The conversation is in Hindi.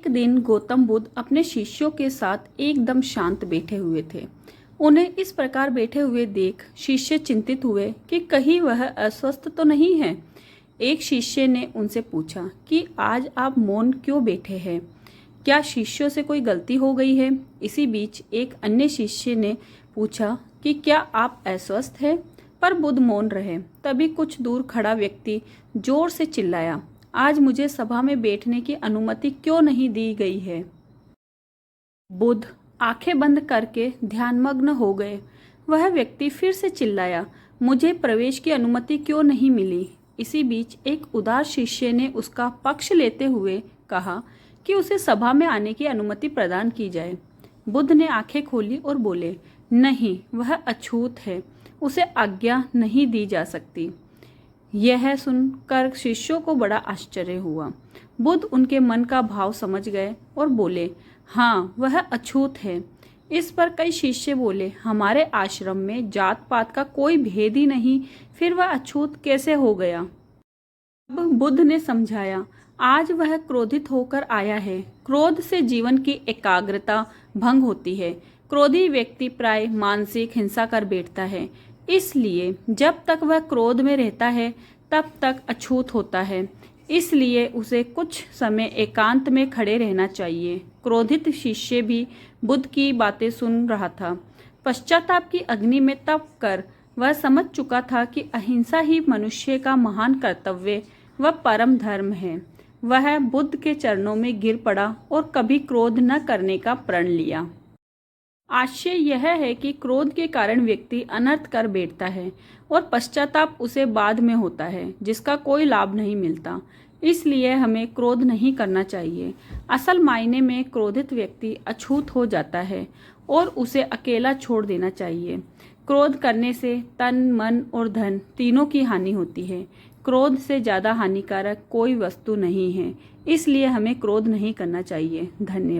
एक दिन गौतम बुद्ध अपने शिष्यों के साथ एकदम शांत बैठे हुए थे। उन्हें इस प्रकार बैठे हुए देख शिष्य चिंतित हुए कि कहीं वह अस्वस्थ तो नहीं है। एक शिष्य ने उनसे पूछा कि आज आप मौन क्यों बैठे हैं? क्या शिष्यों से कोई गलती हो गई है? इसी बीच एक अन्य शिष्य ने पूछा कि क्या आप अस्वस्थ हैं? पर बुद्ध मौन रहे। तभी कुछ दूर खड़ा व्यक्ति जोर से चिल्लाया, आज मुझे सभा में बैठने की अनुमति क्यों नहीं दी गई है? बुद्ध आंखें बंद करके ध्यानमग्न हो गए। वह व्यक्ति फिर से चिल्लाया, मुझे प्रवेश की अनुमति क्यों नहीं मिली? इसी बीच एक उदार शिष्य ने उसका पक्ष लेते हुए कहा कि उसे सभा में आने की अनुमति प्रदान की जाए। बुद्ध ने आंखें खोली और बोले, नहीं, वह अछूत है, उसे आज्ञा नहीं दी जा सकती। यह सुनकर शिष्यों को बड़ा आश्चर्य हुआ। बुद्ध उनके मन का भाव समझ गए और बोले, हाँ, वह अछूत है। इस पर कई शिष्य बोले, हमारे आश्रम में जात पात का कोई भेद ही नहीं, फिर वह अछूत कैसे हो गया? अब बुद्ध ने समझाया, आज वह क्रोधित होकर आया है। क्रोध से जीवन की एकाग्रता भंग होती है। क्रोधी व्यक्ति प्राय मानसिक हिंसा कर बैठता है। इसलिए जब तक वह क्रोध में रहता है तब तक अछूत होता है। इसलिए उसे कुछ समय एकांत में खड़े रहना चाहिए। क्रोधित शिष्य भी बुद्ध की बातें सुन रहा था। पश्चाताप की अग्नि में तप कर वह समझ चुका था कि अहिंसा ही मनुष्य का महान कर्तव्य व परम धर्म है। वह बुद्ध के चरणों में गिर पड़ा और कभी क्रोध न करने का प्रण लिया। आशय यह है कि क्रोध के कारण व्यक्ति अनर्थ कर बैठता है और पश्चाताप उसे बाद में होता है, जिसका कोई लाभ नहीं मिलता। इसलिए हमें क्रोध नहीं करना चाहिए। असल मायने में क्रोधित व्यक्ति अछूत हो जाता है और उसे अकेला छोड़ देना चाहिए। क्रोध करने से तन, मन और धन तीनों की हानि होती है। क्रोध से ज़्यादा हानिकारक कोई वस्तु नहीं है। इसलिए हमें क्रोध नहीं करना चाहिए। धन्यवाद।